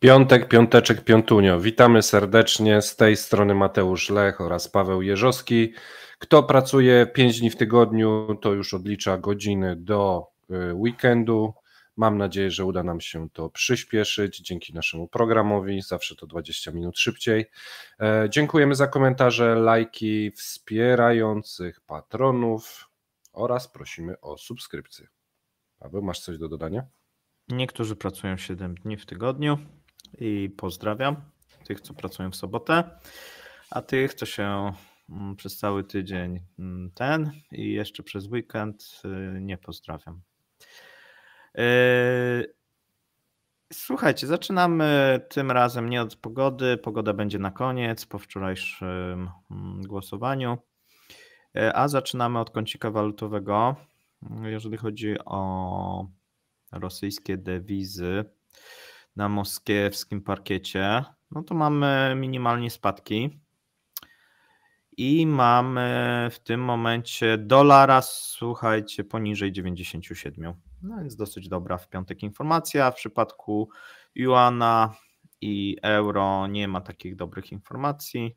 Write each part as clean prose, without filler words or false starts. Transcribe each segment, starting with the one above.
Piątek, piąteczek, piątunio. Witamy serdecznie. Z tej strony Mateusz Lech oraz Paweł Jeżowski. Kto pracuje 5 dni w tygodniu, to już odlicza godziny do weekendu. Mam nadzieję, że uda nam się to przyspieszyć dzięki naszemu programowi. Zawsze to 20 minut szybciej. Dziękujemy za komentarze, lajki wspierających patronów oraz prosimy o subskrypcję. Paweł, masz coś do dodania? Niektórzy pracują 7 dni w tygodniu i pozdrawiam tych, co pracują w sobotę, a tych, co się przez cały tydzień i jeszcze przez weekend nie pozdrawiam. Słuchajcie, zaczynamy tym razem nie od pogody. Pogoda będzie na koniec po wczorajszym głosowaniu, a zaczynamy od kącika walutowego. Jeżeli chodzi o rosyjskie dewizy na moskiewskim parkiecie, no to mamy minimalnie spadki i mamy w tym momencie dolara, słuchajcie, poniżej 97. No więc dosyć dobra w piątek informacja. W przypadku juana i euro nie ma takich dobrych informacji,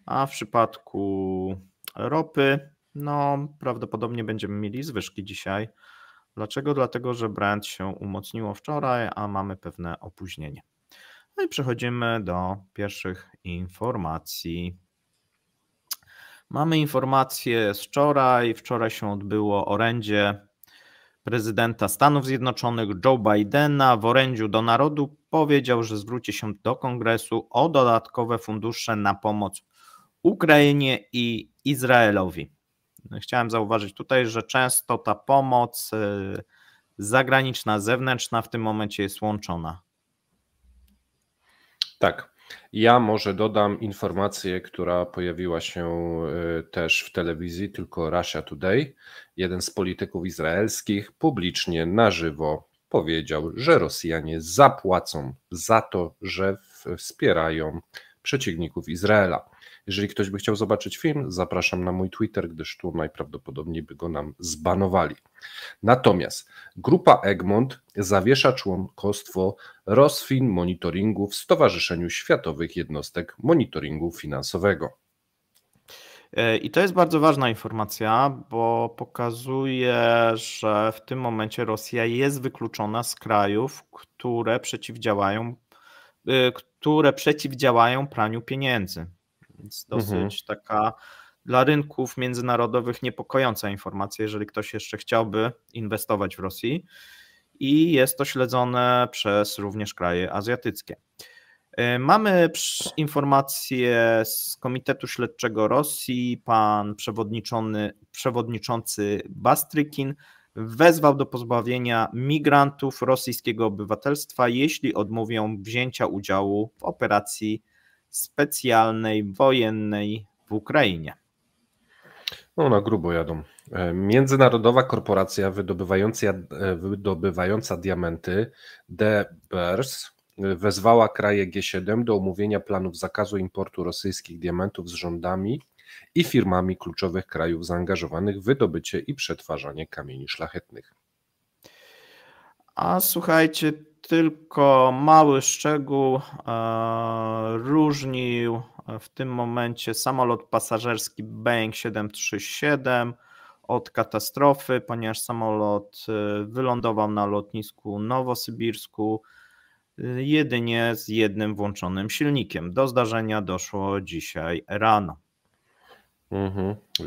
a w przypadku ropy, no prawdopodobnie będziemy mieli zwyżki dzisiaj. Dlaczego? Dlatego, że Brent się umocniło wczoraj, a mamy pewne opóźnienie. No i przechodzimy do pierwszych informacji. Mamy informacje z wczoraj. Wczoraj się odbyło orędzie prezydenta Stanów Zjednoczonych Joe Bidena. W orędziu do narodu powiedział, że zwróci się do Kongresu o dodatkowe fundusze na pomoc Ukrainie i Izraelowi. Chciałem zauważyć tutaj, że często ta pomoc zagraniczna, zewnętrzna w tym momencie jest łączona. Tak. Ja może dodam informację, która pojawiła się też w telewizji, tylko Russia Today. Jeden z polityków izraelskich publicznie na żywo powiedział, że Rosjanie zapłacą za to, że wspierają przeciwników Izraela. Jeżeli ktoś by chciał zobaczyć film, zapraszam na mój Twitter, gdyż tu najprawdopodobniej by go nam zbanowali. Natomiast grupa Egmont zawiesza członkostwo Rosfin Monitoringu w Stowarzyszeniu Światowych Jednostek Monitoringu Finansowego. I to jest bardzo ważna informacja, bo pokazuje, że w tym momencie Rosja jest wykluczona z krajów, które przeciwdziałają praniu pieniędzy. Więc dosyć taka dla rynków międzynarodowych niepokojąca informacja, jeżeli ktoś jeszcze chciałby inwestować w Rosji, i jest to śledzone przez również kraje azjatyckie. Mamy informację z Komitetu Śledczego Rosji. Pan przewodniczący Bastrykin wezwał do pozbawienia migrantów rosyjskiego obywatelstwa, jeśli odmówią wzięcia udziału w operacji specjalnej wojennej w Ukrainie. No, na grubo jadą. Międzynarodowa korporacja wydobywająca diamenty De Beers wezwała kraje G7 do omówienia planów zakazu importu rosyjskich diamentów z rządami i firmami kluczowych krajów zaangażowanych w wydobycie i przetwarzanie kamieni szlachetnych. A słuchajcie, tylko mały szczegół różnił w tym momencie samolot pasażerski Boeing 737 od katastrofy, ponieważ samolot wylądował na lotnisku nowosybirsku jedynie z jednym włączonym silnikiem. Do zdarzenia doszło dzisiaj rano.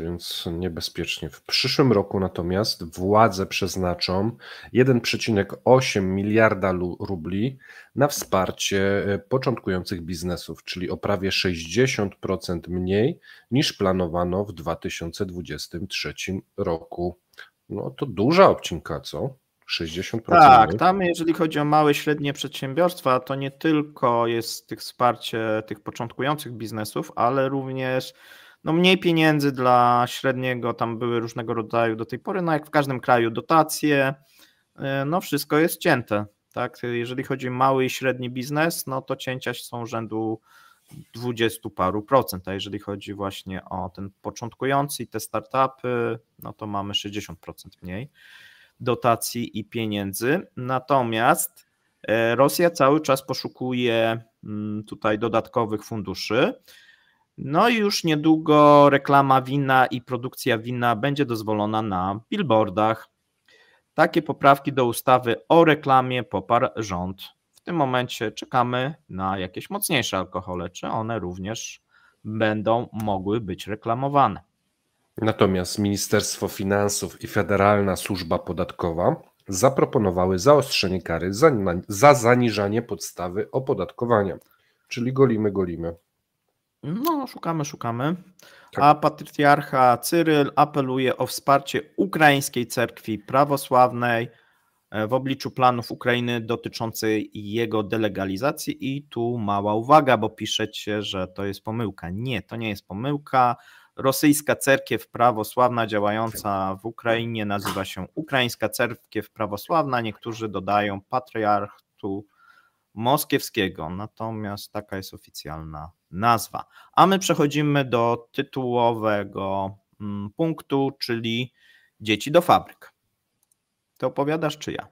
Więc niebezpiecznie. W przyszłym roku natomiast władze przeznaczą 1,8 miliarda rubli na wsparcie początkujących biznesów, czyli o prawie 60% mniej niż planowano w 2023 roku. No to duża obcinka, co? 60%. Tak, tam jeżeli chodzi o małe i średnie przedsiębiorstwa, to nie tylko jest wsparcie tych początkujących biznesów, ale również mniej pieniędzy dla średniego, tam były różnego rodzaju do tej pory, jak w każdym kraju dotacje, wszystko jest cięte. Tak? Jeżeli chodzi o mały i średni biznes, to cięcia są rzędu 20 paru procent, a jeżeli chodzi właśnie o ten początkujący i te startupy, to mamy 60% mniej dotacji i pieniędzy. Natomiast Rosja cały czas poszukuje tutaj dodatkowych funduszy. No i już niedługo reklama wina i produkcja wina będzie dozwolona na billboardach. Takie poprawki do ustawy o reklamie poparł rząd. W tym momencie czekamy na jakieś mocniejsze alkohole, czy one również będą mogły być reklamowane. Natomiast Ministerstwo Finansów i Federalna Służba Podatkowa zaproponowały zaostrzenie kary za zaniżanie podstawy opodatkowania, czyli golimy. No, szukamy. Tak. A patriarcha Cyryl apeluje o wsparcie ukraińskiej cerkwi prawosławnej w obliczu planów Ukrainy dotyczącej jego delegalizacji. I tu mała uwaga, bo piszecie, że to jest pomyłka. Nie, to nie jest pomyłka. Rosyjska cerkiew prawosławna działająca w Ukrainie nazywa się Ukraińska Cerkiew Prawosławna. Niektórzy dodają patriarchatu moskiewskiego, natomiast taka jest oficjalna nazwa. A my przechodzimy do tytułowego punktu, czyli dzieci do fabryk. Ty opowiadasz, czy ja?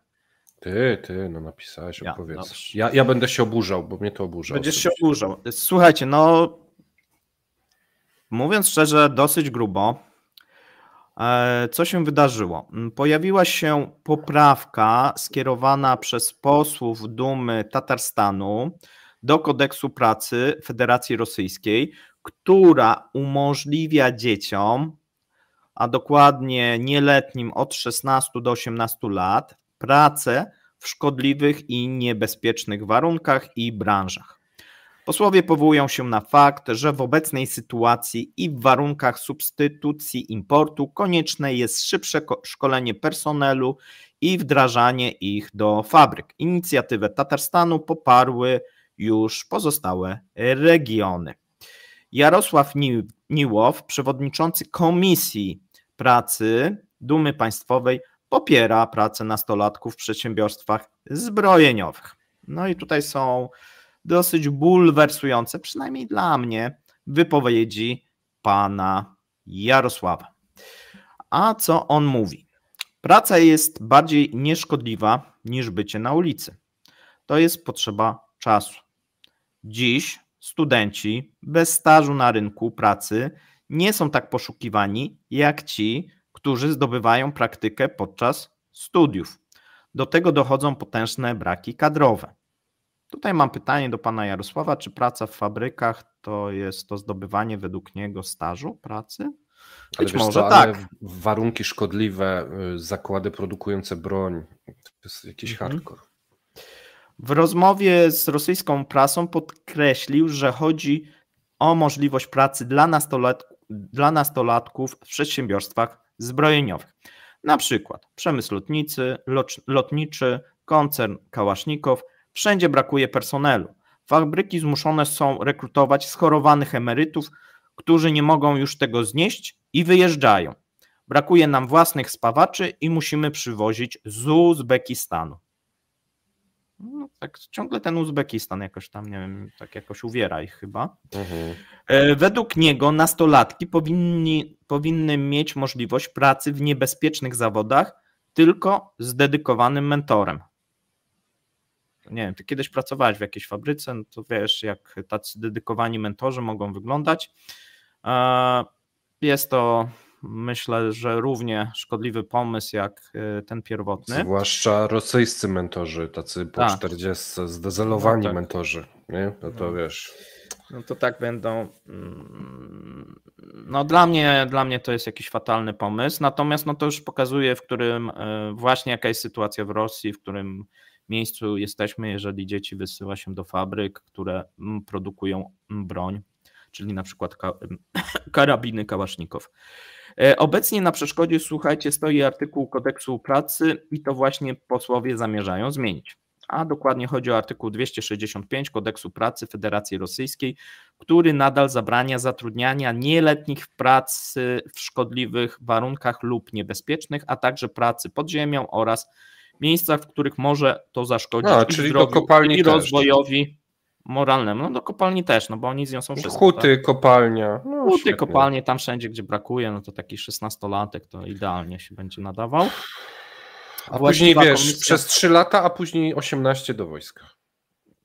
Ty, no napisałeś, opowiedz. Dobrze. Ja będę się oburzał, bo mnie to oburza. Będziesz się oburzał. Słuchajcie, no mówiąc szczerze, dosyć grubo. Co się wydarzyło? Pojawiła się poprawka skierowana przez posłów Dumy Tatarstanu do Kodeksu Pracy Federacji Rosyjskiej, która umożliwia dzieciom, a dokładnie nieletnim od 16 do 18 lat, pracę w szkodliwych i niebezpiecznych warunkach i branżach. Posłowie powołują się na fakt, że w obecnej sytuacji i w warunkach substytucji importu konieczne jest szybsze szkolenie personelu i wdrażanie ich do fabryk. Inicjatywę Tatarstanu poparły już pozostałe regiony. Jarosław Niłow, przewodniczący Komisji Pracy Dumy Państwowej, popiera pracę nastolatków w przedsiębiorstwach zbrojeniowych. No i tutaj są dosyć bulwersujące, przynajmniej dla mnie, wypowiedzi pana Jarosława. A co on mówi? Praca jest bardziej nieszkodliwa niż bycie na ulicy. To jest potrzeba czasu. Dziś studenci bez stażu na rynku pracy nie są tak poszukiwani jak ci, którzy zdobywają praktykę podczas studiów. Do tego dochodzą potężne braki kadrowe. Tutaj mam pytanie do pana Jarosława, czy praca w fabrykach to jest to zdobywanie według niego stażu pracy? Być może tak. Ale warunki szkodliwe, zakłady produkujące broń, to jest jakiś hardcore. W rozmowie z rosyjską prasą podkreślił, że chodzi o możliwość pracy dla nastolatków w przedsiębiorstwach zbrojeniowych. Na przykład przemysł lotniczy, koncern Kałasznikow. Wszędzie brakuje personelu. Fabryki zmuszone są rekrutować schorowanych emerytów, którzy nie mogą już tego znieść i wyjeżdżają. Brakuje nam własnych spawaczy i musimy przywozić z Uzbekistanu. No, tak ciągle ten Uzbekistan jakoś tam, nie wiem, tak jakoś uwiera ich chyba. Według niego nastolatki powinny mieć możliwość pracy w niebezpiecznych zawodach tylko z dedykowanym mentorem. Nie wiem, ty kiedyś pracowałeś w jakiejś fabryce, no to wiesz, jak tacy dedykowani mentorzy mogą wyglądać. Jest to, myślę, że równie szkodliwy pomysł jak ten pierwotny. Zwłaszcza rosyjscy mentorzy, tacy po 40, zdezelowani mentorzy, nie? No to wiesz. No to tak będą. No dla mnie to jest jakiś fatalny pomysł, natomiast no to już pokazuje, w którym właśnie jaka jest sytuacja w Rosji, w którym miejscu jesteśmy, jeżeli dzieci wysyła się do fabryk, które produkują broń, czyli na przykład karabiny Kałasznikow. Obecnie na przeszkodzie, słuchajcie, stoi artykuł Kodeksu Pracy i to właśnie posłowie zamierzają zmienić. A dokładnie chodzi o artykuł 265 Kodeksu Pracy Federacji Rosyjskiej, który nadal zabrania zatrudniania nieletnich w pracy w szkodliwych warunkach lub niebezpiecznych, a także pracy pod ziemią oraz miejscach, w których może to zaszkodzić czyli do kopalni i rozwojowi moralnemu. No do kopalni też, no bo oni z nią są wszystko. Huty, tak? Kopalnia. No, huty, kopalnie, tam wszędzie, gdzie brakuje, no to taki 16-latek to idealnie się będzie nadawał. A później wiesz, przez 3 lata, a później 18 do wojska.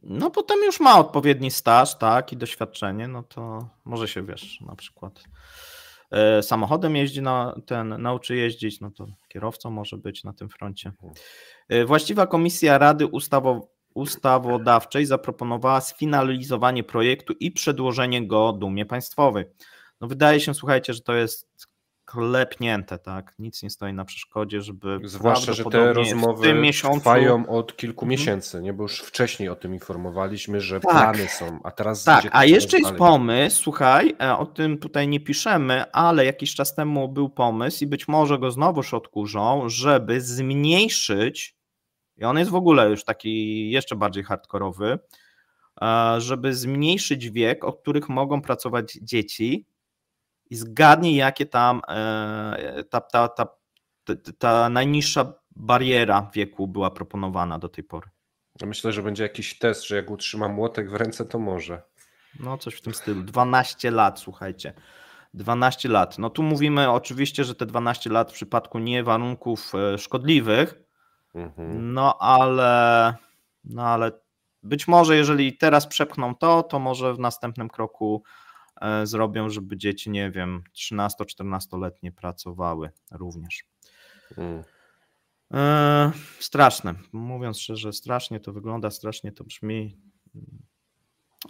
No potem już ma odpowiedni staż, tak, i doświadczenie, no to może się, wiesz, na przykład samochodem jeździ, nauczy jeździć, no to kierowcą może być na tym froncie. Właściwa Komisja Rady Ustawodawczej zaproponowała sfinalizowanie projektu i przedłożenie go Dumie Państwowej. No wydaje się, słuchajcie, że to jest klepnięte, tak? Nic nie stoi na przeszkodzie, żeby... Zwłaszcza, że te rozmowy trwają od kilku miesięcy, nie? Bo już wcześniej o tym informowaliśmy, że plany są, a teraz... Tak, a jeszcze jest pomysł, słuchaj, o tym tutaj nie piszemy, ale jakiś czas temu był pomysł i być może go znowuż odkurzą, żeby zmniejszyć, i on jest w ogóle już taki jeszcze bardziej hardkorowy, żeby zmniejszyć wiek, o których mogą pracować dzieci. I zgadnij, jakie tam ta najniższa bariera wieku była proponowana do tej pory. Myślę, że będzie jakiś test, że jak utrzymam młotek w ręce, to może. No coś w tym stylu. 12 lat, słuchajcie. 12 lat. No tu mówimy oczywiście, że te 12 lat w przypadku nie warunków szkodliwych, no ale być może jeżeli teraz przepchną to może w następnym kroku zrobią, żeby dzieci, nie wiem, 13-14-letnie pracowały również. Straszne. Mówiąc szczerze, strasznie to wygląda, strasznie to brzmi,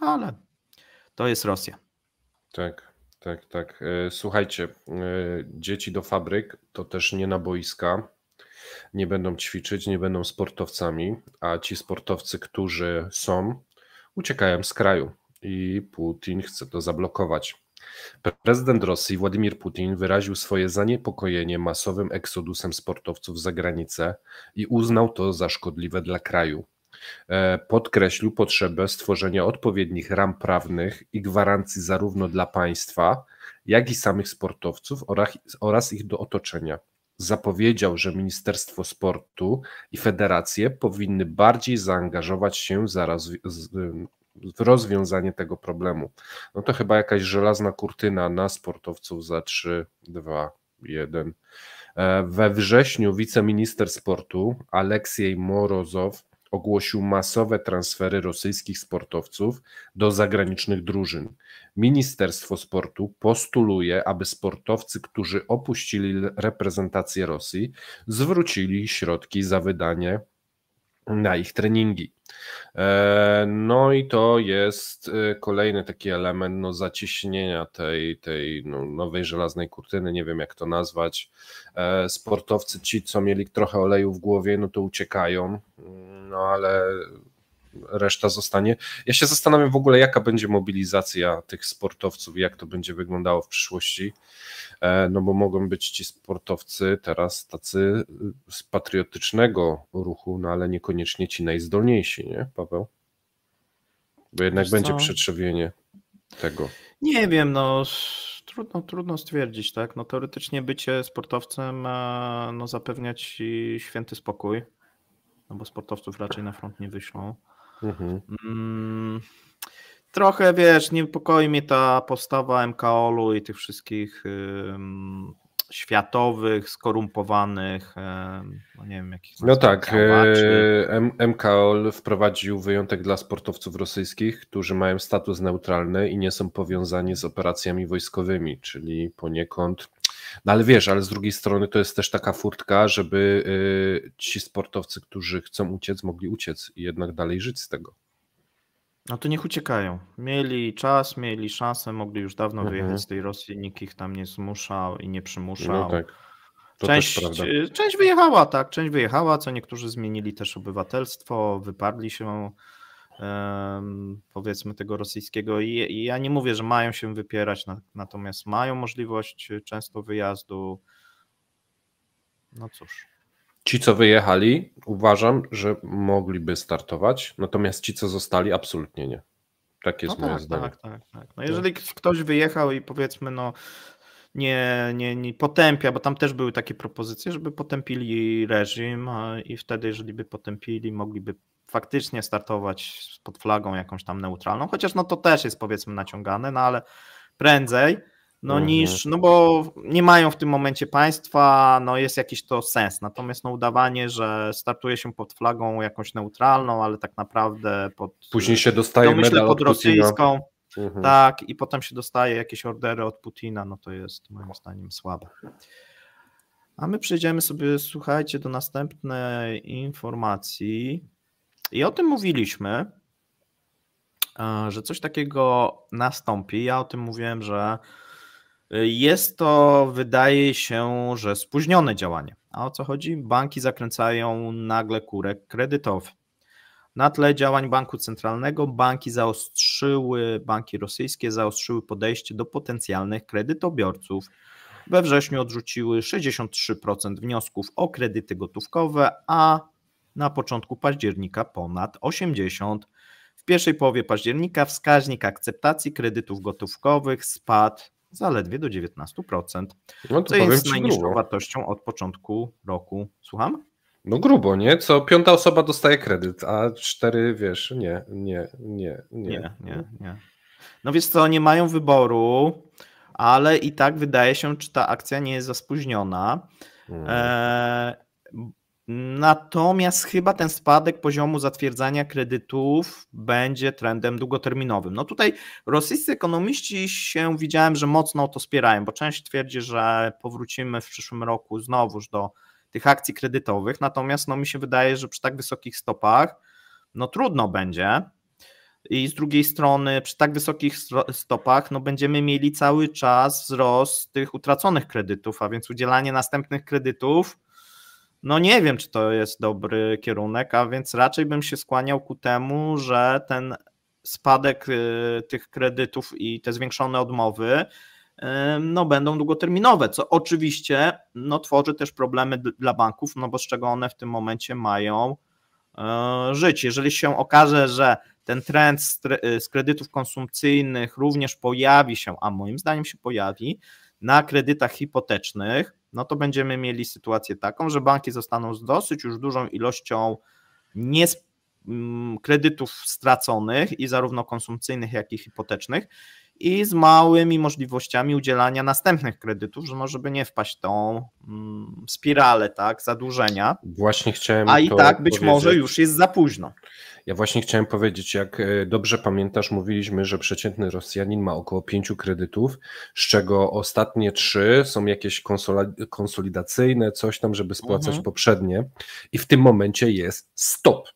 ale to jest Rosja. Tak. Słuchajcie, dzieci do fabryk to też nie na boiska, nie będą ćwiczyć, nie będą sportowcami, a ci sportowcy, którzy są, uciekają z kraju. I Putin chce to zablokować. Prezydent Rosji Władimir Putin wyraził swoje zaniepokojenie masowym eksodusem sportowców za granicę i uznał to za szkodliwe dla kraju. Podkreślił potrzebę stworzenia odpowiednich ram prawnych i gwarancji zarówno dla państwa, jak i samych sportowców oraz ich do otoczenia. Zapowiedział, że Ministerstwo Sportu i federacje powinny bardziej zaangażować się w rozwiązanie tego problemu. No to chyba jakaś żelazna kurtyna na sportowców za 3, 2, 1. We wrześniu wiceminister sportu Aleksiej Morozow ogłosił masowe transfery rosyjskich sportowców do zagranicznych drużyn. Ministerstwo Sportu postuluje, aby sportowcy, którzy opuścili reprezentację Rosji, zwrócili środki za wydanie na ich treningi. No i to jest kolejny taki element zacieśnienia tej nowej żelaznej kurtyny, nie wiem jak to nazwać. Sportowcy ci, co mieli trochę oleju w głowie, no to uciekają, no ale reszta zostanie. Ja się zastanawiam w ogóle, jaka będzie mobilizacja tych sportowców i jak to będzie wyglądało w przyszłości, no bo mogą być ci sportowcy teraz tacy z patriotycznego ruchu, no ale niekoniecznie ci najzdolniejsi, nie, Paweł? Bo jednak będzie przetrzewienie tego. Nie wiem, no trudno stwierdzić, tak? No teoretycznie bycie sportowcem zapewnia ci święty spokój, no bo sportowców raczej na front nie wyślą. Trochę, wiesz, niepokoi mnie ta postawa MKOL-u i tych wszystkich światowych, skorumpowanych, no nie wiem jakich... No tak, MKOL wprowadził wyjątek dla sportowców rosyjskich, którzy mają status neutralny i nie są powiązani z operacjami wojskowymi, czyli poniekąd... No ale wiesz, ale z drugiej strony to jest też taka furtka, żeby ci sportowcy, którzy chcą uciec, mogli uciec i jednak dalej żyć z tego. No to niech uciekają. Mieli czas, mieli szansę, mogli już dawno wyjechać z tej Rosji, nikt ich tam nie zmuszał i nie przymuszał. No tak. To też prawda. Część wyjechała, tak, część wyjechała, co niektórzy zmienili też obywatelstwo, wyparli się powiedzmy tego rosyjskiego i ja nie mówię, że mają się wypierać, natomiast mają możliwość często wyjazdu. No cóż. Ci, co wyjechali, uważam, że mogliby startować, natomiast ci, co zostali, absolutnie nie. Tak jest moje zdanie. Tak. No jeżeli ktoś wyjechał i powiedzmy nie potępia, bo tam też były takie propozycje, żeby potępili reżim i wtedy, jeżeli by potępili, mogliby faktycznie startować pod flagą jakąś tam neutralną, chociaż no to też jest powiedzmy naciągane, no ale prędzej no bo nie mają w tym momencie państwa, no jest jakiś to sens, natomiast no udawanie, że startuje się pod flagą jakąś neutralną, ale tak naprawdę później się dostaje medal pod od rosyjską, Putina. tak, i potem się dostaje jakieś ordery od Putina, no to jest moim zdaniem słabe. A my przejdziemy sobie, słuchajcie, do następnej informacji i o tym mówiliśmy, że coś takiego nastąpi. Ja o tym mówiłem, że jest to, wydaje się, że spóźnione działanie. A o co chodzi? Banki zakręcają nagle kurek kredytowy. Na tle działań banku centralnego banki rosyjskie zaostrzyły podejście do potencjalnych kredytobiorców. We wrześniu odrzuciły 63% wniosków o kredyty gotówkowe, a na początku października ponad 80%. W pierwszej połowie października wskaźnik akceptacji kredytów gotówkowych spadł zaledwie do 19%, co jest najniższą wartością od początku roku. Słucham? No grubo, nie? Co 5. osoba dostaje kredyt, a 4, wiesz, nie. No wiesz co, nie mają wyboru, ale i tak wydaje się, czy ta akcja nie jest za spóźniona. Natomiast chyba ten spadek poziomu zatwierdzania kredytów będzie trendem długoterminowym. No tutaj rosyjscy ekonomiści się widziałem, że mocno to wspierają, bo część twierdzi, że powrócimy w przyszłym roku znowuż do tych akcji kredytowych, natomiast no mi się wydaje, że przy tak wysokich stopach no trudno będzie i z drugiej strony przy tak wysokich stopach no będziemy mieli cały czas wzrost tych utraconych kredytów, a więc udzielanie następnych kredytów, no nie wiem, czy to jest dobry kierunek, a więc raczej bym się skłaniał ku temu, że ten spadek tych kredytów i te zwiększone odmowy no będą długoterminowe, co oczywiście no tworzy też problemy dla banków, no bo z czego one w tym momencie mają żyć. Jeżeli się okaże, że ten trend z kredytów konsumpcyjnych również pojawi się, a moim zdaniem się pojawi, na kredytach hipotecznych, no to będziemy mieli sytuację taką, że banki zostaną z dosyć już dużą ilością kredytów straconych i zarówno konsumpcyjnych, jak i hipotecznych i z małymi możliwościami udzielania następnych kredytów, żeby nie wpaść w tą spiralę, tak, zadłużenia. Właśnie chciałem a i tak być może już jest za późno. Ja właśnie chciałem powiedzieć, jak dobrze pamiętasz, mówiliśmy, że przeciętny Rosjanin ma około 5 kredytów, z czego ostatnie 3 są jakieś konsolidacyjne, coś tam, żeby spłacać poprzednie i w tym momencie jest stop.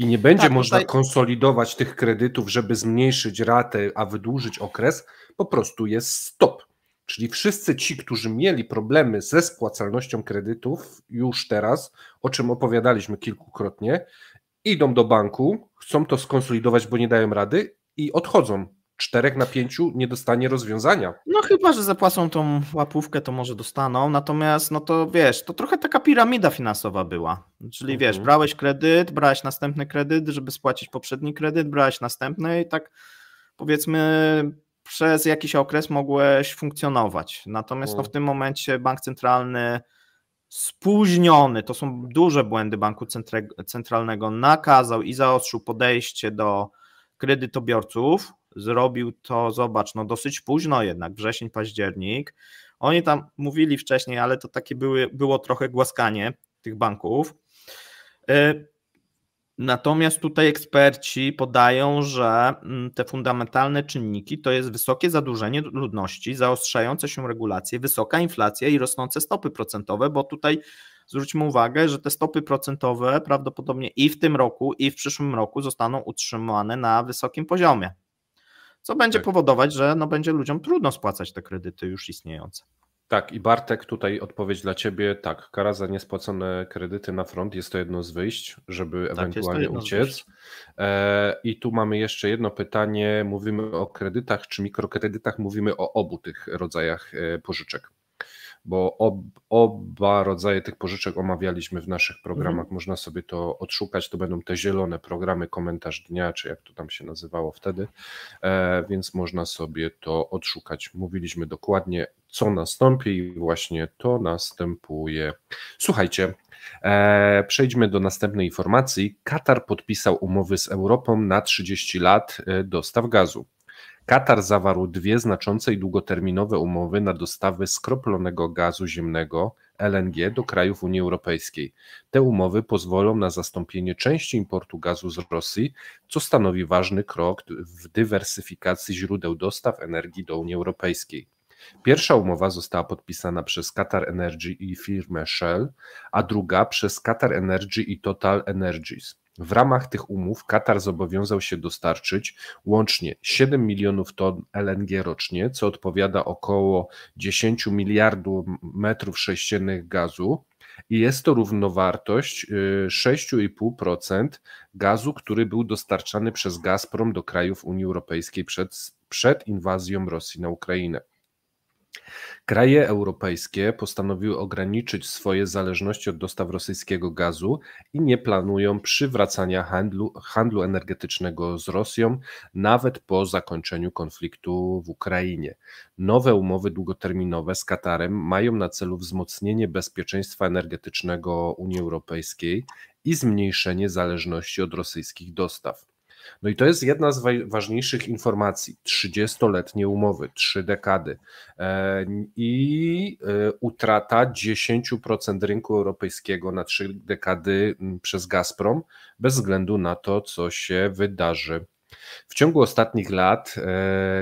I nie będzie można konsolidować tych kredytów, żeby zmniejszyć ratę, a wydłużyć okres, po prostu jest stop. Czyli wszyscy ci, którzy mieli problemy ze spłacalnością kredytów już teraz, o czym opowiadaliśmy kilkukrotnie, idą do banku, chcą to skonsolidować, bo nie dają rady i odchodzą. 4 na 5 nie dostanie rozwiązania. No chyba, że zapłacą tą łapówkę, to może dostaną, natomiast no to wiesz, to trochę taka piramida finansowa była, czyli wiesz, brałeś kredyt, brałeś następny kredyt, żeby spłacić poprzedni kredyt, brałeś następny i tak powiedzmy przez jakiś okres mogłeś funkcjonować, natomiast no w tym momencie bank centralny spóźniony, to są duże błędy banku centralnego, nakazał i zaostrzył podejście do kredytobiorców, zrobił to, zobacz, no dosyć późno jednak, wrzesień, październik. Oni tam mówili wcześniej, ale to takie było trochę głaskanie tych banków. Natomiast tutaj eksperci podają, że te fundamentalne czynniki to jest wysokie zadłużenie ludności, zaostrzające się regulacje, wysoka inflacja i rosnące stopy procentowe, bo tutaj zwróćmy uwagę, że te stopy procentowe prawdopodobnie i w tym roku, i w przyszłym roku zostaną utrzymane na wysokim poziomie, co będzie powodować, że no będzie ludziom trudno spłacać te kredyty już istniejące. Tak, i Bartek, tutaj odpowiedź dla Ciebie, tak, kara za niespłacone kredyty na front jest to jedno z wyjść, żeby ewentualnie uciec. I tu mamy jeszcze jedno pytanie, mówimy o kredytach czy mikrokredytach, mówimy o obu tych rodzajach pożyczek, bo oba rodzaje tych pożyczek omawialiśmy w naszych programach, można sobie to odszukać, to będą te zielone programy, komentarz dnia, czy jak to tam się nazywało wtedy, więc można sobie to odszukać. Mówiliśmy dokładnie, co nastąpi i właśnie to następuje. Słuchajcie, przejdźmy do następnej informacji. Katar podpisał umowy z Europą na 30 lat dostaw gazu. Katar zawarł 2 znaczące i długoterminowe umowy na dostawy skroplonego gazu ziemnego LNG do krajów Unii Europejskiej. Te umowy pozwolą na zastąpienie części importu gazu z Rosji, co stanowi ważny krok w dywersyfikacji źródeł dostaw energii do Unii Europejskiej. Pierwsza umowa została podpisana przez Qatar Energy i firmę Shell, a druga przez Qatar Energy i Total Energies. W ramach tych umów Katar zobowiązał się dostarczyć łącznie 7 milionów ton LNG rocznie, co odpowiada około 10 miliardów metrów sześciennych gazu i jest to równowartość 6,5% gazu, który był dostarczany przez Gazprom do krajów Unii Europejskiej przed inwazją Rosji na Ukrainę. Kraje europejskie postanowiły ograniczyć swoje zależności od dostaw rosyjskiego gazu i nie planują przywracania handlu energetycznego z Rosją nawet po zakończeniu konfliktu w Ukrainie. Nowe umowy długoterminowe z Katarem mają na celu wzmocnienie bezpieczeństwa energetycznego Unii Europejskiej i zmniejszenie zależności od rosyjskich dostaw. No i to jest jedna z ważniejszych informacji. 30-letnie umowy, 3 dekady i utrata 10% rynku europejskiego na 3 dekady przez Gazprom, bez względu na to, co się wydarzy. W ciągu ostatnich lat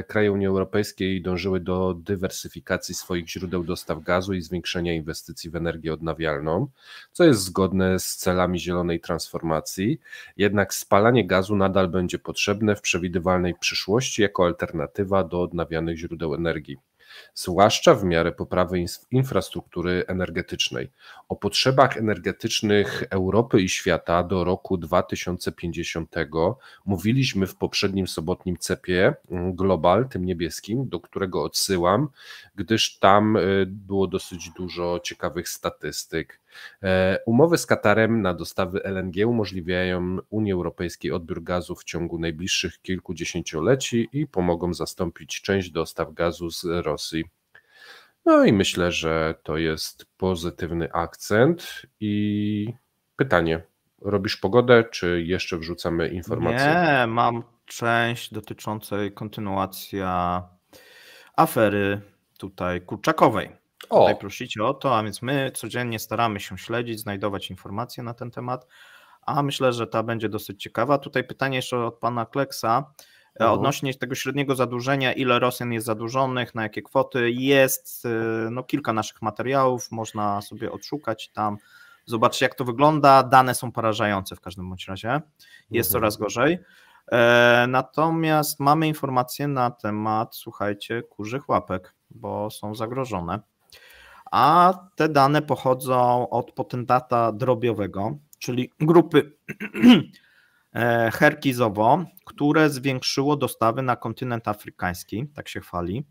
kraje Unii Europejskiej dążyły do dywersyfikacji swoich źródeł dostaw gazu i zwiększenia inwestycji w energię odnawialną, co jest zgodne z celami zielonej transformacji, jednak spalanie gazu nadal będzie potrzebne w przewidywalnej przyszłości jako alternatywa do odnawialnych źródeł energii, zwłaszcza w miarę poprawy infrastruktury energetycznej. O potrzebach energetycznych Europy i świata do roku 2050 mówiliśmy w poprzednim sobotnim CEP-ie Global, tym niebieskim, do którego odsyłam, gdyż tam było dosyć dużo ciekawych statystyk. Umowy z Katarem na dostawy LNG umożliwiają Unii Europejskiej odbiór gazu w ciągu najbliższych kilku dziesięcioleci i pomogą zastąpić część dostaw gazu z Rosji. No i myślę, że to jest pozytywny akcent. I pytanie, robisz pogodę, czy jeszcze wrzucamy informacje? Nie, mam część dotyczącej kontynuacji afery tutaj kurczakowej. Tutaj prosicie o to, a więc my codziennie staramy się śledzić, znajdować informacje na ten temat, a myślę, że ta będzie dosyć ciekawa. Tutaj pytanie jeszcze od pana Kleksa odnośnie tego średniego zadłużenia, ile Rosjan jest zadłużonych, na jakie kwoty. Jest kilka naszych materiałów, można sobie odszukać tam, zobaczyć jak to wygląda. Dane są porażające w każdym bądź razie, jest coraz gorzej. Natomiast mamy informacje na temat, słuchajcie, kurzych łapek, bo są zagrożone. A te dane pochodzą od potentata drobiowego, czyli grupy Herkizowo, które zwiększyło dostawy na kontynent afrykański, tak się chwali.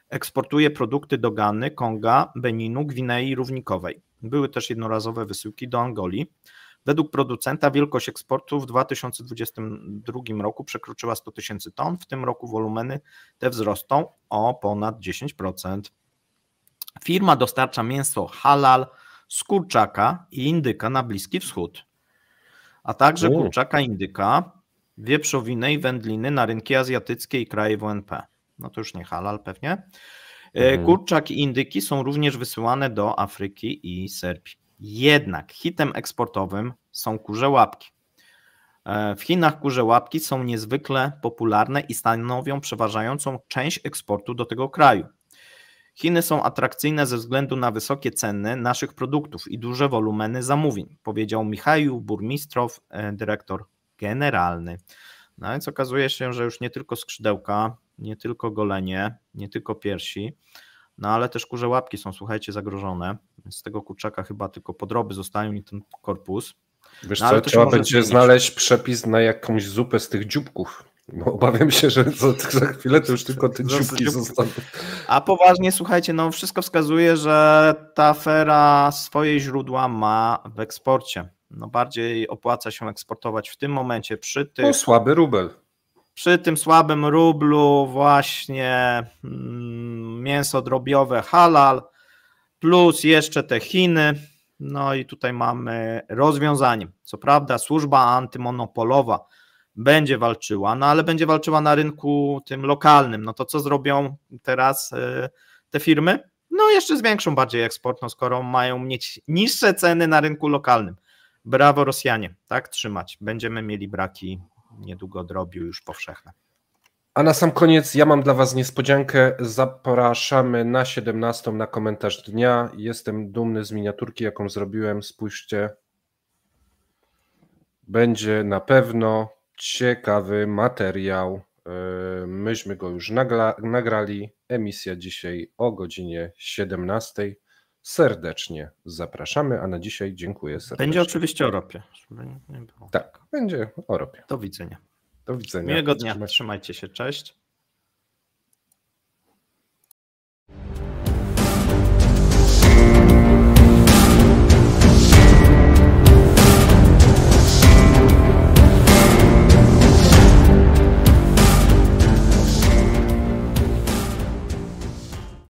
Eksportuje produkty do Gany, Konga, Beninu, Gwinei Równikowej. Były też jednorazowe wysyłki do Angolii. Według producenta wielkość eksportu w 2022 roku przekroczyła 100 tysięcy ton. W tym roku wolumeny te wzrosną o ponad 10%. Firma dostarcza mięso halal z kurczaka i indyka na Bliski Wschód, a także kurczaka, indyka, wieprzowiny i wędliny na rynki azjatyckie i kraje WNP. No to już nie halal pewnie. Kurczak i indyki są również wysyłane do Afryki i Serbii. Jednak hitem eksportowym są kurze łapki. W Chinach kurze łapki są niezwykle popularne i stanowią przeważającą część eksportu do tego kraju. Chiny są atrakcyjne ze względu na wysokie ceny naszych produktów i duże wolumeny zamówień, powiedział Michał Burmistrow, dyrektor generalny. No więc okazuje się, że już nie tylko skrzydełka, nie tylko golenie, nie tylko piersi, no ale też kurze łapki są, słuchajcie, zagrożone. Z tego kurczaka chyba tylko podroby zostają i ten korpus. Wiesz co, trzeba będzie znaleźć przepis na jakąś zupę z tych dzióbków. No, obawiam się, że za chwilę to już tylko te dzióbki zostaną. A poważnie, słuchajcie, no wszystko wskazuje, że ta afera swoje źródła ma w eksporcie. No bardziej opłaca się eksportować w tym momencie przy tym. Słaby rubel. Przy tym słabym rublu właśnie mięso drobiowe halal, plus jeszcze te Chiny. No i tutaj mamy rozwiązanie. Co prawda służba antymonopolowa będzie walczyła, no ale będzie walczyła na rynku tym lokalnym. No to co zrobią teraz te firmy? No jeszcze zwiększą bardziej eksport, no skoro mają mieć niższe ceny na rynku lokalnym. Brawo Rosjanie, tak trzymać. Będziemy mieli braki niedługo drobiu już powszechne. A na sam koniec ja mam dla Was niespodziankę. Zapraszamy na 17 na komentarz dnia. Jestem dumny z miniaturki, jaką zrobiłem. Spójrzcie. Będzie na pewno ciekawy materiał. Myśmy go już nagrali. Emisja dzisiaj o godzinie 17. Serdecznie zapraszamy, a na dzisiaj dziękuję serdecznie. Będzie oczywiście o ropie. Tak, będzie o ropie. Do widzenia. Do widzenia. Miłego dnia, trzymajcie się, cześć.